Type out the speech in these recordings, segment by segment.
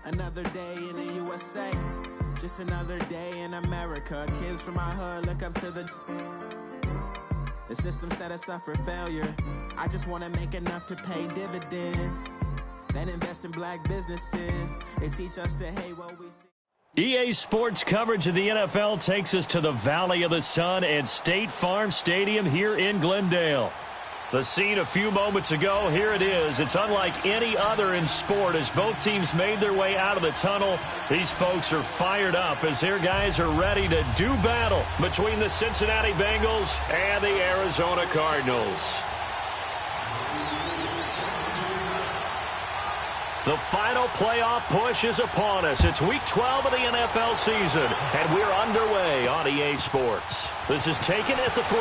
Another day in the USA, just another day in America. Kids from my hood look up to the system set us up for failure. I just want to make enough to pay dividends, then invest in black businesses. They teach us to hate what we see. EA Sports coverage of the NFL takes us to the Valley of the Sun and State Farm Stadium here in Glendale. The scene a few moments ago, here it is. It's unlike any other in sport as both teams made their way out of the tunnel. These folks are fired up as their guys are ready to do battle between the Cincinnati Bengals and the Arizona Cardinals. The final playoff push is upon us. It's Week 12 of the NFL season, and we're underway on EA Sports. This is taken at the 3.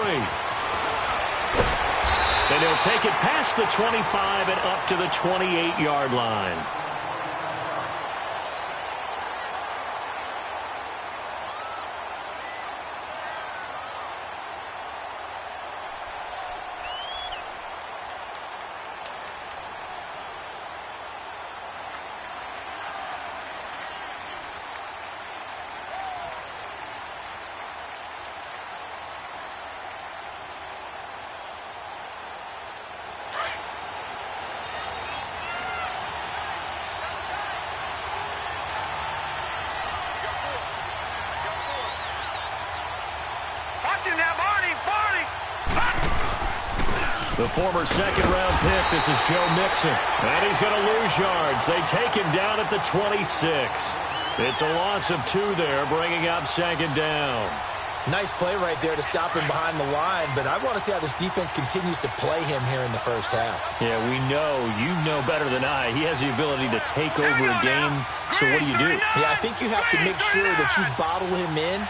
And he'll take it past the 25 and up to the 28-yard line. The former second-round pick, this is Joe Mixon. And he's going to lose yards. They take him down at the 26. It's a loss of 2 there, bringing up second down. Nice play right there to stop him behind the line, but I want to see how this defense continues to play him here in the first half. Yeah, we know, you know better than I, he has the ability to take over a game. So what do you do? Yeah, I think you have to make sure that you bottle him in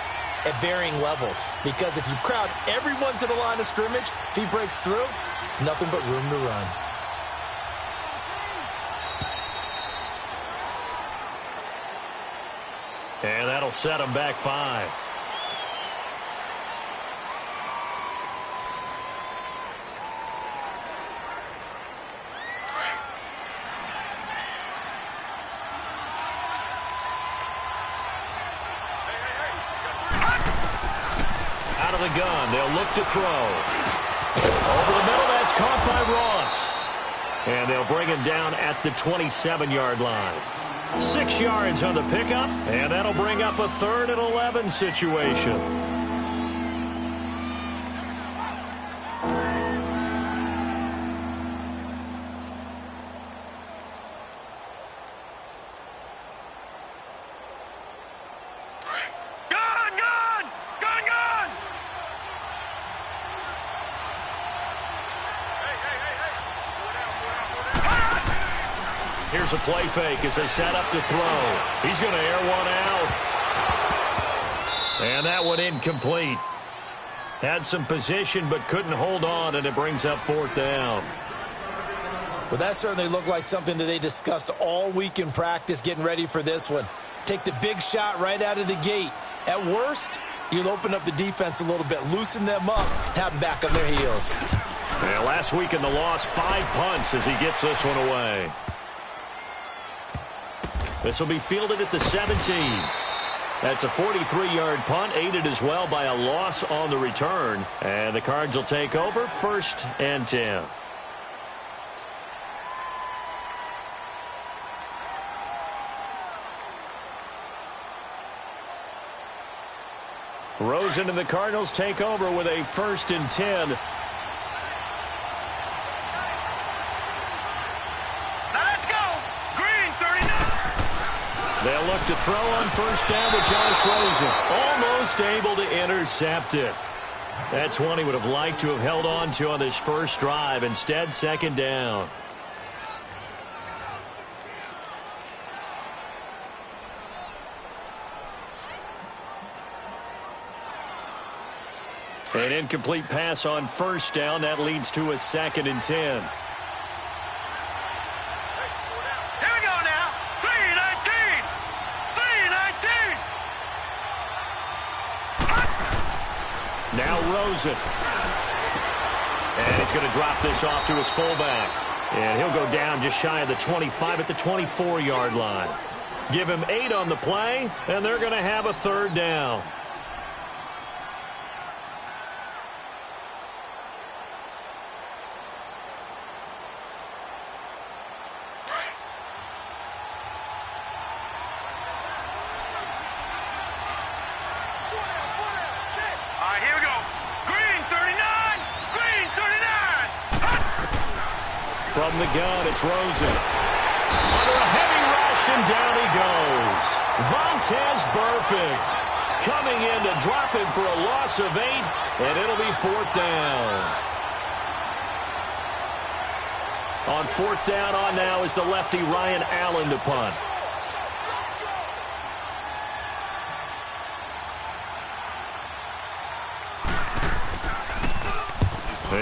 at varying levels, because if you crowd everyone to the line of scrimmage, if he breaks through, it's nothing but room to run. And that'll set him back 5. Out of the gun, they'll look to throw. Over the middle, that's caught by Ross. And they'll bring him down at the 27-yard line. 6 yards on the pickup, and that'll bring up a 3rd and 11 situation. Here's a play fake as they set up to throw. He's going to air one out. And that one incomplete. Had some position but couldn't hold on, and it brings up 4th down. Well, that certainly looked like something that they discussed all week in practice getting ready for this one. Take the big shot right out of the gate. At worst, you'll open up the defense a little bit, loosen them up, have them back on their heels. Yeah, last week in the loss, 5 punts as he gets this one away. This will be fielded at the 17. That's a 43-yard punt, aided as well by a loss on the return. And the Cards will take over 1st and 10. Rosen and the Cardinals take over with a 1st and 10. They'll look to throw on 1st down with Josh Rosen. Almost able to intercept it. That's one he would have liked to have held on to on this first drive. Instead, 2nd down. An incomplete pass on 1st down. That leads to a 2nd and 10. Now Rosen. And he's going to drop this off to his fullback. And he'll go down just shy of the 25 at the 24-yard line. Give him 8 on the play, and they're going to have a third down. From the gun, it's Rosen. Under a heavy rush, and down he goes. Vontaze Burfict coming in to drop him for a loss of 8, and it'll be 4th down. On 4th down on now is the lefty Ryan Allen to punt.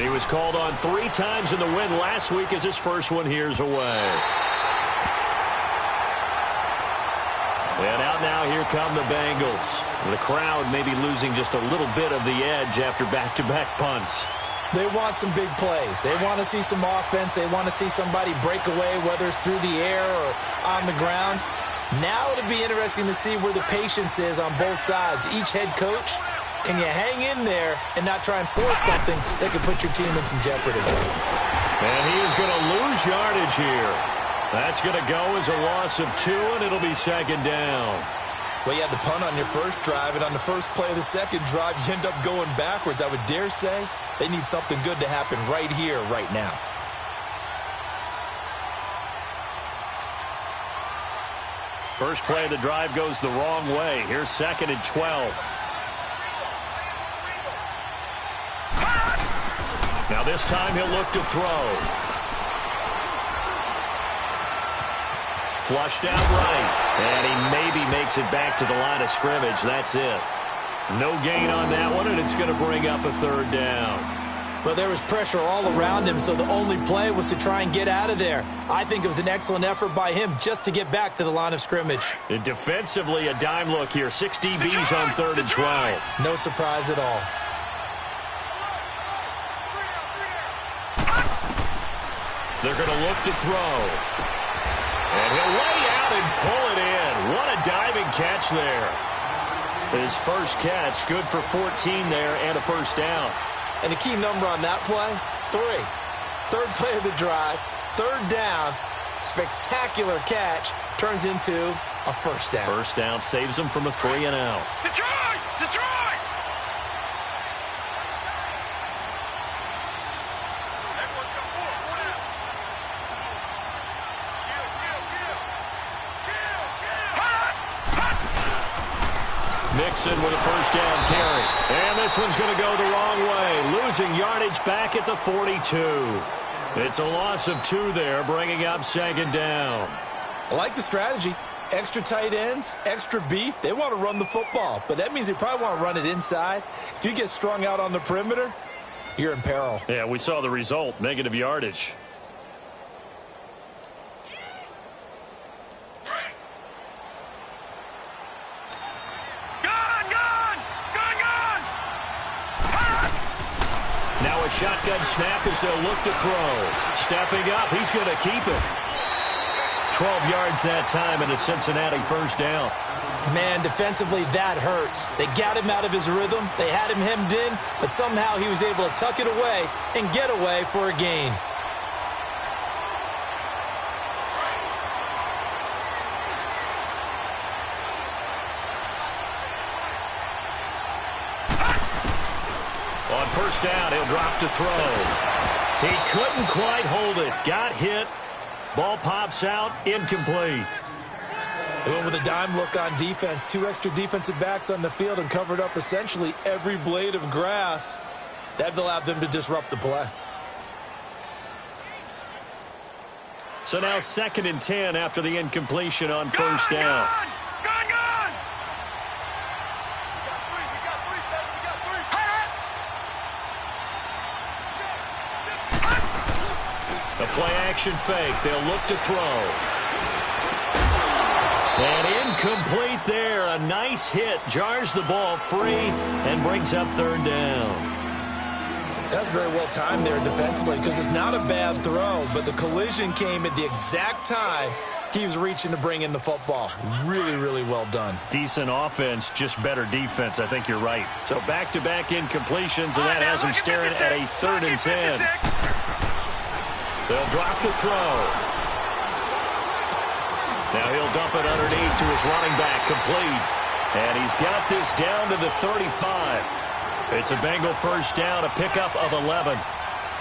He was called on 3 times in the win last week as his first one here's away. And out now, here come the Bengals. The crowd may be losing just a little bit of the edge after back-to-back punts. They want some big plays. They want to see some offense. They want to see somebody break away, whether it's through the air or on the ground. Now it'll be interesting to see where the patience is on both sides. Each head coach, can you hang in there and not try and force something that could put your team in some jeopardy? And he is going to lose yardage here. That's going to go as a loss of 2, and it'll be 2nd down. Well, you had to punt on your first drive, and on the first play of the second drive, you end up going backwards. I would dare say they need something good to happen right here, right now. First play of the drive goes the wrong way. Here's 2nd and 12. Now this time he'll look to throw. Flushed out right. And he maybe makes it back to the line of scrimmage. That's it. No gain on that one, and it's going to bring up a 3rd down. Well, there was pressure all around him, so the only play was to try and get out of there. I think it was an excellent effort by him just to get back to the line of scrimmage. And defensively, a dime look here. 6 DBs on 3rd and 12. No surprise at all. They're going to look to throw. And he'll lay out and pull it in. What a diving catch there. His first catch, good for 14 there and a 1st down. And the key number on that play, 3. 3rd play of the drive, 3rd down, spectacular catch, turns into a 1st down. 1st down saves him from a 3 and out. Detroit! Detroit! Mixon with a 1st down carry. And this one's going to go the wrong way. Losing yardage back at the 42. It's a loss of 2 there, bringing up 2nd down. I like the strategy. Extra tight ends, extra beef. They want to run the football, but that means they probably want to run it inside. If you get strung out on the perimeter, you're in peril. Yeah, we saw the result, negative yardage. Now a shotgun snap as they'll look to throw. Stepping up, he's going to keep it. 12 yards that time and a Cincinnati 1st down. Man, defensively, that hurts. They got him out of his rhythm. They had him hemmed in, but somehow he was able to tuck it away and get away for a gain. On 1st down, he'll drop to throw. He couldn't quite hold it. Got hit. Ball pops out. Incomplete. They went with a dime look on defense. 2 extra defensive backs on the field and covered up essentially every blade of grass. That allowed them to disrupt the play. So now 2nd and 10 after the incompletion on 1st down. A play-action fake. They'll look to throw. And incomplete there. A nice hit. Jars the ball free and brings up 3rd down. That's very well timed there defensively because it's not a bad throw, but the collision came at the exact time He was reaching to bring in the football. Really, really well done. Decent offense, just better defense. I think you're right. So back-to-back incompletions, and that has him staring at a 3rd and 10. They'll drop the throw. Now he'll dump it underneath to his running back, complete. And he's got this down to the 35. It's a Bengal first down, a pickup of 11.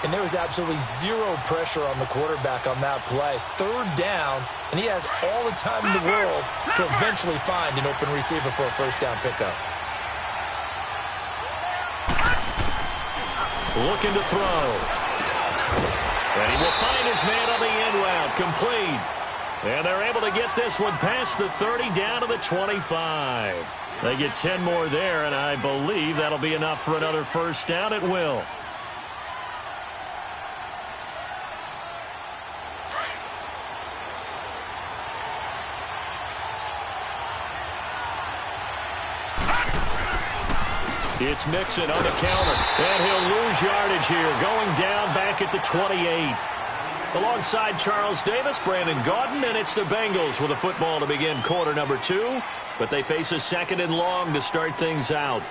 And there was absolutely zero pressure on the quarterback on that play. 3rd down, and he has all the time in the world to eventually find an open receiver for a first down pickup. Looking to throw. And he will find his man on the end route, complete. And they're able to get this one past the 30 down to the 25. They get 10 more there, and I believe that'll be enough for another first down. It will. It's Mixon on the counter, and he'll lose yardage here, going down back at the 28. Alongside Charles Davis, Brandon Gaudin, and it's the Bengals with a football to begin quarter number 2, but they face a 2nd and long to start things out.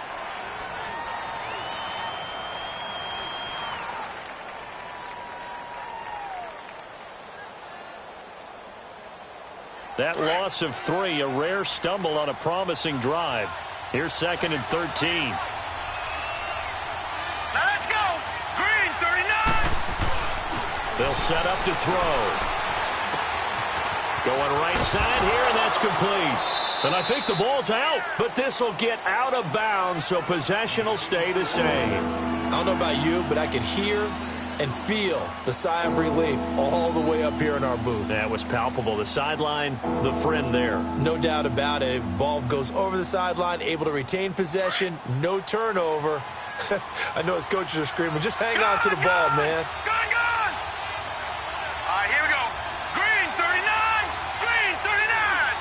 That loss of 3, a rare stumble on a promising drive. Here's 2nd and 13. They'll set up to throw. Going right side here, and that's complete. And I think the ball's out, but this will get out of bounds, so possession will stay the same. I don't know about you, but I could hear and feel the sigh of relief all the way up here in our booth. That was palpable. The sideline, the friend there. No doubt about it. If the ball goes over the sideline, able to retain possession, no turnover. I know his coaches are screaming, just hang on to the ball, man. Here we go. Green 39. Green 39.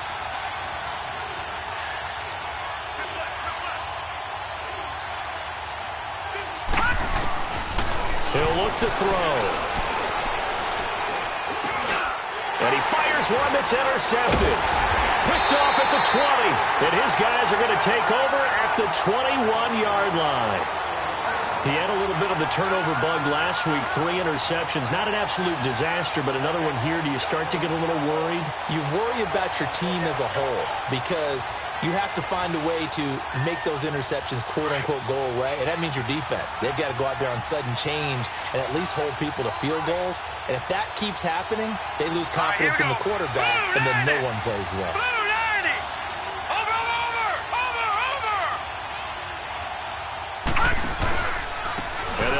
He'll look to throw. And he fires one that's intercepted. Picked off at the 20. And his guys are going to take over at the 21-yard line. He had a little bit of the turnover bug last week, 3 interceptions. Not an absolute disaster, but another one here. Do you start to get a little worried? You worry about your team as a whole because you have to find a way to make those interceptions, quote-unquote, go away, and that means your defense. They've got to go out there on sudden change and at least hold people to field goals. And if that keeps happening, they lose confidence in the quarterback, and then no one plays well.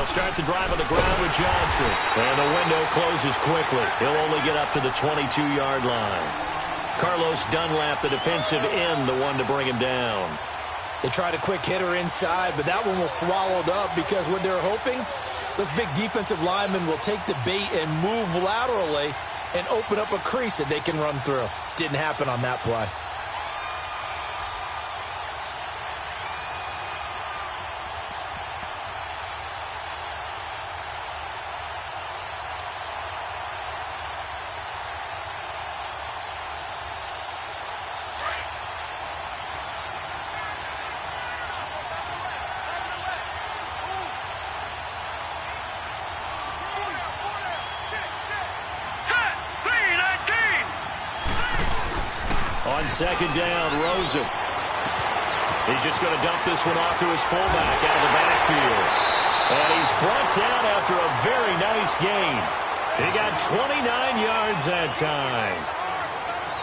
Start the drive on the ground with Johnson. And the window closes quickly. He'll only get up to the 22-yard line. Carlos Dunlap, the defensive end, the one to bring him down. They tried a quick hitter inside, but that one was swallowed up because what they're hoping, those big defensive linemen will take the bait and move laterally and open up a crease that they can run through. Didn't happen on that play. On 2nd down, Rosen. He's just going to dump this one off to his fullback out of the backfield. And he's brought down after a very nice gain. He got 29 yards that time.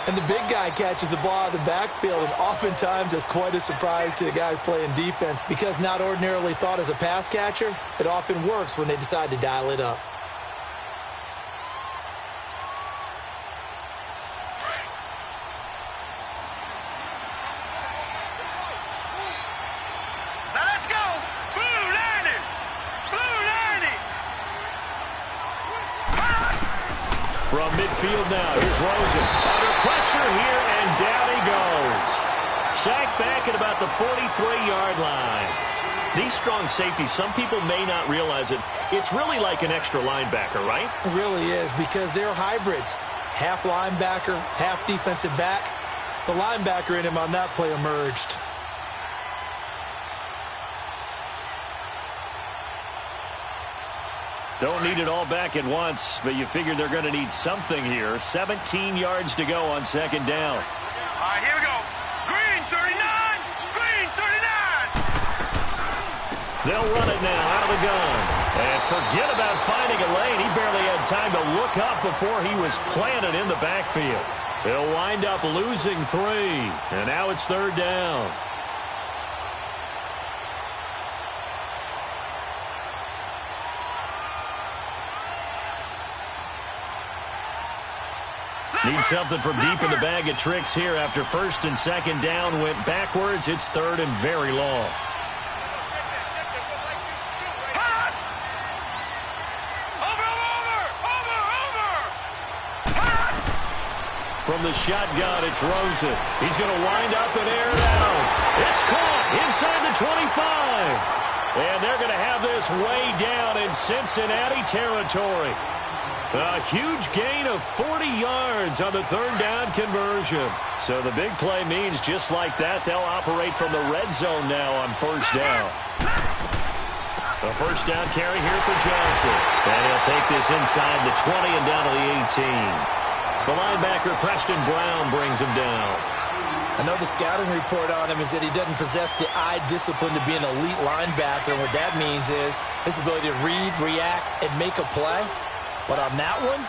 And the big guy catches the ball out of the backfield, and oftentimes that's quite a surprise to the guys playing defense because not ordinarily thought as a pass catcher, it often works when they decide to dial it up. From midfield now, here's Rosen. Under pressure here, and down he goes. Sacked back at about the 43-yard line. These strong safeties, some people may not realize it. It's really like an extra linebacker, right? It really is because they're hybrids. Half linebacker, half defensive back. The linebacker in him on that play emerged. Don't need it all back at once, but you figure they're going to need something here. 17 yards to go on second down. All right, here we go. Green 39. Green 39. They'll run it now out of the gun. And forget about finding a lane. He barely had time to look up before he was planted in the backfield. They'll wind up losing 3. And now it's third down. Need something from deep in the bag of tricks here after first and second down went backwards. It's third and very long. From the shotgun, it's Rosen. He's going to wind up and air it out. It's caught inside the 25. And they're going to have this way down in Cincinnati territory. A huge gain of 40 yards on the third down conversion. So the big play means just like that, they'll operate from the red zone now on first down. A first down carry here for Johnson. And he'll take this inside the 20 and down to the 18. The linebacker, Preston Brown, brings him down. I know the scouting report on him is that he doesn't possess the eye discipline to be an elite linebacker. And what that means is his ability to read, react, and make a play. But on that one,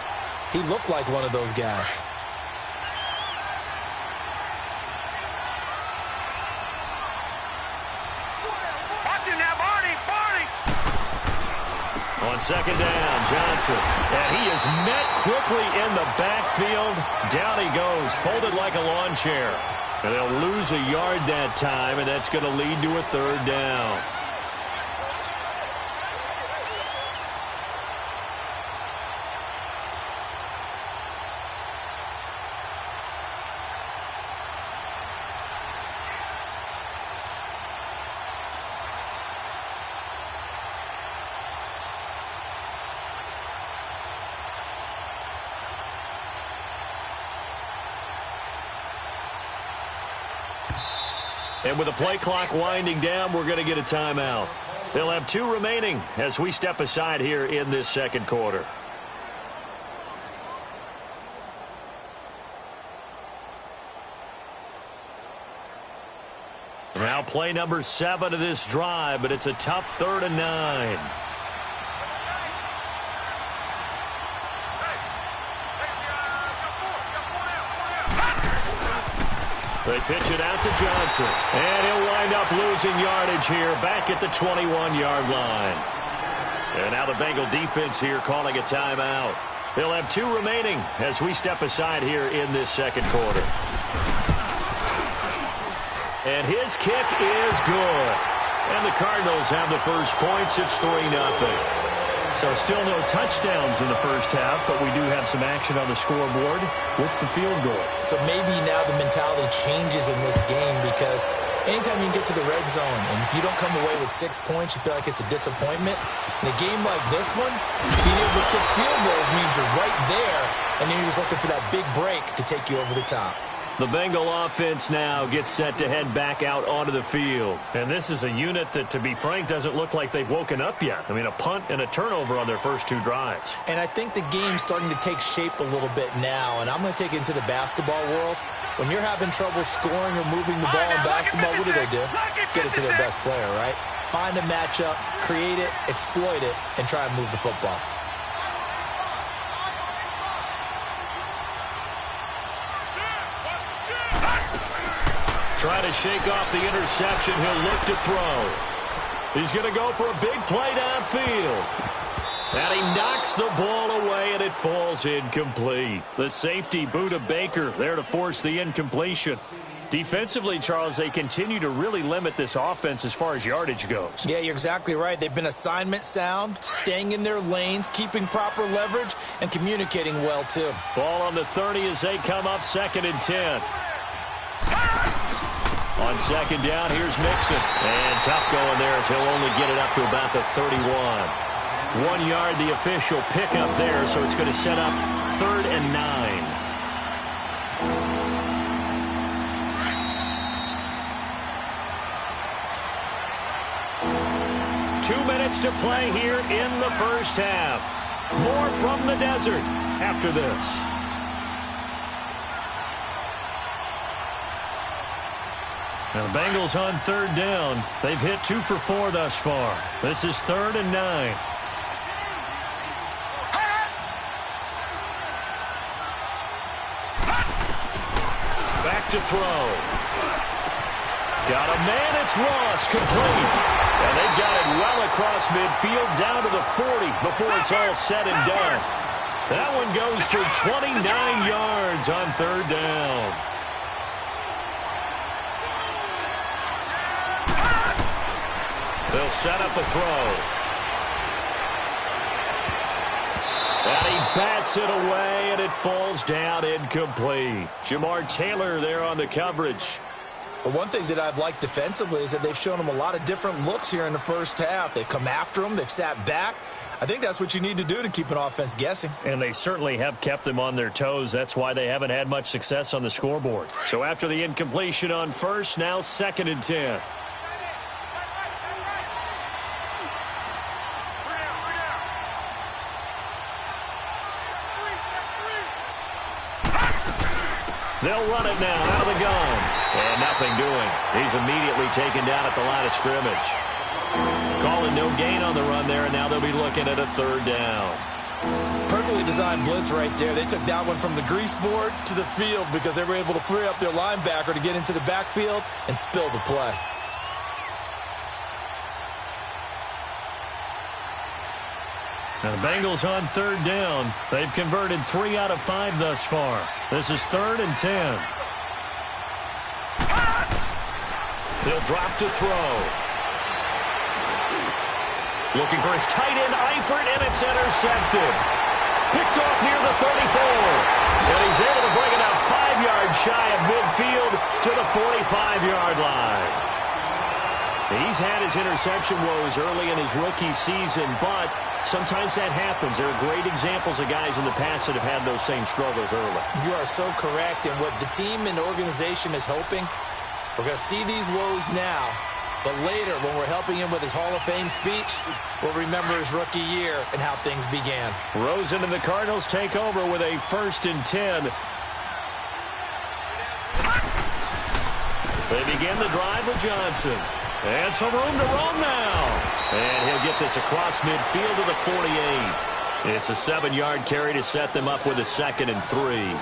he looked like one of those guys. Watching that, Barney. On second down, Johnson. And he is met quickly in the backfield. Down he goes, folded like a lawn chair. And they'll lose a yard that time, and that's going to lead to a third down. And with the play clock winding down, we're going to get a timeout. They'll have 2 remaining as we step aside here in this second quarter. Now play number 7 of this drive, but it's a tough 3rd and 9. They pitch it out to Johnson. And he'll wind up losing yardage here back at the 21-yard line. And now the Bengal defense here calling a timeout. They'll have 2 remaining as we step aside here in this second quarter. And his kick is good. And the Cardinals have the first points. It's 3-0. So still no touchdowns in the first half, but we do have some action on the scoreboard with the field goal. So maybe now the mentality changes in this game because anytime you can get to the red zone, and if you don't come away with 6 points, you feel like it's a disappointment. In a game like this one, being able to kick field goals means you're right there, and then you're just looking for that big break to take you over the top. The Bengal offense now gets set to head back out onto the field. And this is a unit that, to be frank, doesn't look like they've woken up yet. I mean, a punt and a turnover on their first 2 drives. And I think the game's starting to take shape a little bit now, and I'm going to take it into the basketball world. When you're having trouble scoring or moving the ball in basketball, what do? Get it to their best player, right? Find a matchup, create it, exploit it, and try and move the football. Trying to shake off the interception. He'll look to throw. He's going to go for a big play downfield. And he knocks the ball away, and it falls incomplete. The safety, Buda Baker, there to force the incompletion. Defensively, Charles, they continue to really limit this offense as far as yardage goes. Yeah, you're exactly right. They've been assignment sound, staying in their lanes, keeping proper leverage, and communicating well, too. Ball on the 30 as they come up 2nd and 10. On second down, here's Mixon. And tough going there as he'll only get it up to about the 31. 1 yard, the official pickup there, so it's going to set up 3rd and 9. Two minutes to play here in the first half. More from the desert after this. Now the Bengals on 3rd down. They've hit 2 for 4 thus far. This is 3rd and 9. Back to throw. Got a man, it's Ross, complete. And they've got it well across midfield down to the 40 before it's all said and done. That one goes for 29 yards on 3rd down. They'll set up a throw. And he bats it away, and it falls down incomplete. Jamar Taylor there on the coverage. But one thing that I've liked defensively is that they've shown him a lot of different looks here in the first half. They've come after him. They've sat back. I think that's what you need to do to keep an offense guessing. And they certainly have kept them on their toes. That's why they haven't had much success on the scoreboard. So after the incompletion on first, now 2nd and 10. They'll run it now out of the gun. And nothing doing. He's immediately taken down at the line of scrimmage. Calling no gain on the run there, and now they'll be looking at a 3rd down. Perfectly designed blitz right there. They took that one from the grease board to the field because they were able to free up their linebacker to get into the backfield and spill the play. Now the Bengals on 3rd down. They've converted 3 out of 5 thus far. This is 3rd and 10. He'll drop to throw. Looking for his tight end, Eifert, and it's intercepted. Picked off near the 34. And he's able to bring it out 5 yards shy of midfield to the 45-yard line. He's had his interception woes early in his rookie season, but sometimes that happens. There are great examples of guys in the past that have had those same struggles early. You are so correct. And what the team and organization is hoping, we're going to see these woes now, but later when we're helping him with his Hall of Fame speech, we'll remember his rookie year and how things began. Rosen and the Cardinals take over with a 1st and 10. They begin the drive with Johnson. And some room to roam now. And he'll get this across midfield to the 48. It's a 7-yard carry to set them up with a 2nd and 3.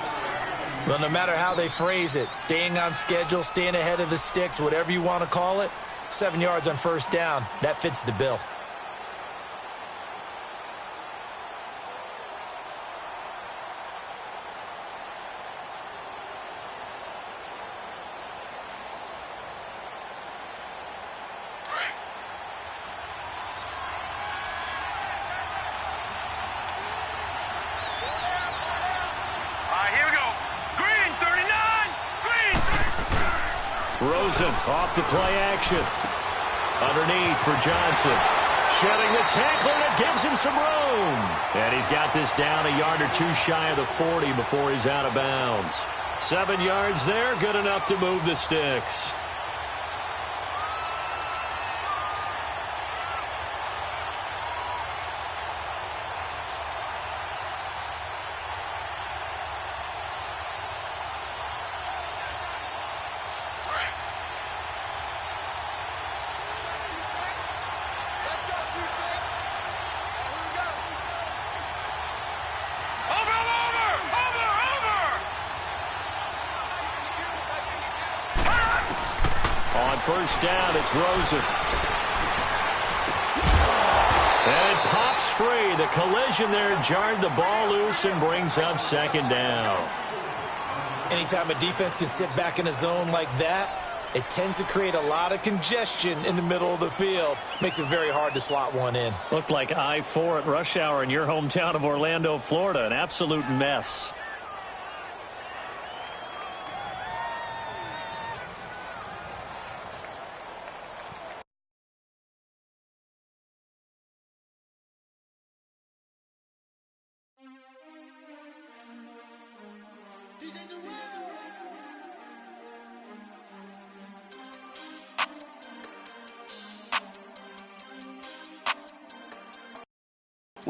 Well, no matter how they phrase it, staying on schedule, staying ahead of the sticks, whatever you want to call it, 7 yards on 1st down, that fits the bill. Rosen off the play action. Underneath for Johnson. Shedding the tackler that gives him some room. And he's got this down a yard or 2 shy of the 40 before he's out of bounds. 7 yards there, good enough to move the sticks. First down, it's Rosen. And it pops free. The collision there jarred the ball loose and brings up 2nd down. Anytime a defense can sit back in a zone like that, it tends to create a lot of congestion in the middle of the field. Makes it very hard to slot one in. Looked like I-4 at rush hour in your hometown of Orlando, Florida. An absolute mess.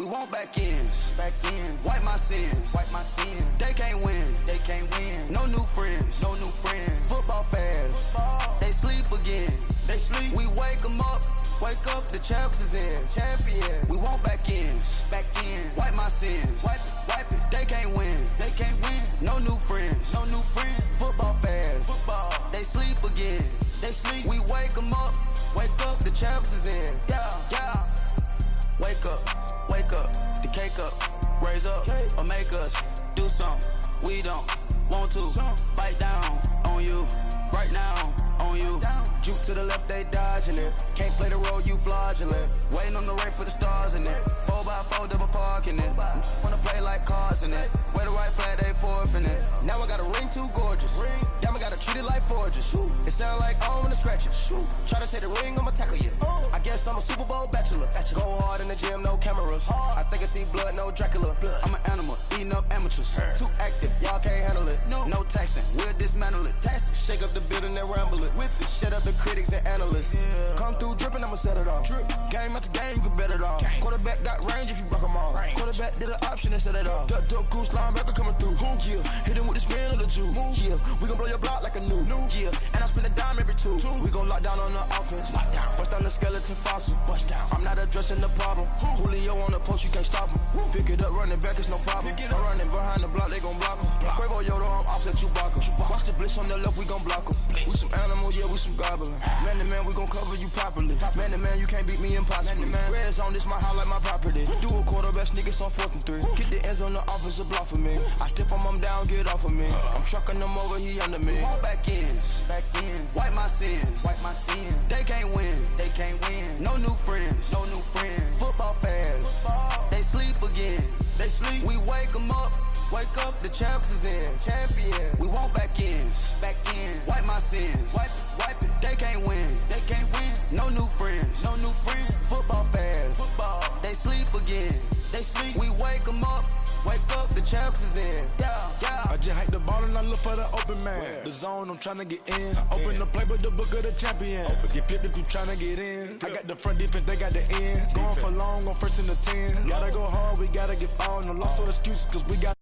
want back ends. Wipe my sins. They can't win. No new friends. Football fans. They sleep again. We wake them up. Wake up, the champs is in. We want back ends. Wipe my sins. Wipe it. They can't win. No new friends. Football fans. They sleep again. We wake them up. Wake up, the champs is in. Yeah. Wake up, the cake up, raise up, or make us do something we don't want to. Bite down on you, right now on you. Juke to the left, they dodging it. Can't play the role, you fraudulent. Waiting on the rain for the stars in it. 4x4 double parking it. Wanna play like cars in it. Wear the white flag, they forfeit it. Now I got a ring too gorgeous. Damn, I gotta treat it like forges. It sound like I wanna scratch it. Try to take the ring, I'ma tackle you. I guess I'm a Super Bowl bachelor. Go hard in the gym, no cameras. I think I see blood, no Dracula. I'm an animal, eating up amateurs. Too active, y'all can't handle it. No taxing, we'll dismantle it. Shake up the building and ramble it. Shut up the critics and analysts. Come through dripping, I'ma set it off. Game after game, you can bet it off. Quarterback got range if you block them all. Quarterback did an option and set it off. Duck goose linebacker coming through. Yeah, hit him with the spin of the Jew. Yeah, we gon' blow your block like a new. Yeah, and I spend a dime every two. We gon' lock down on the offense. Bust down the skeleton fossil. I'm not addressing the problem. Julio on the post, you can't stop him. Pick it up, running back, it's no problem. I'm running behind the block, they gon' block him. Quavo Yoda, I'm offset Chewbacca. Watch the blitz on the left, we gon' block him. We some animal, yeah, we some goblin. Man to man, we gon' cover you properly. Man to man, you can't beat me impossibly. Red zone, this my house like my property. Do a quarterback sneakers on 4th and 3. Get the ends on the offensive block for me. I step on him down, get off of me. I'm trucking them over, he under me. Want back ends. Wipe my sins. They can't win. No new friends. Football fans. They sleep again. We wake them up. Wake up, the champs is in. We want back ends. Wipe my sins. Wipe it. They can't win. No new friends. Football fans. They sleep again. We wake them up. Wake up, the champs is in. Yeah. I just hike the ball and I look for the open man. The zone, I'm tryna get in. Open the playbook, the book of the champion. Get flipped if you tryna get in. I got the front defense, they got the end. Going for long, on 1st and the 10. Gotta go hard, we gotta get all. No loss or excuses, cause we got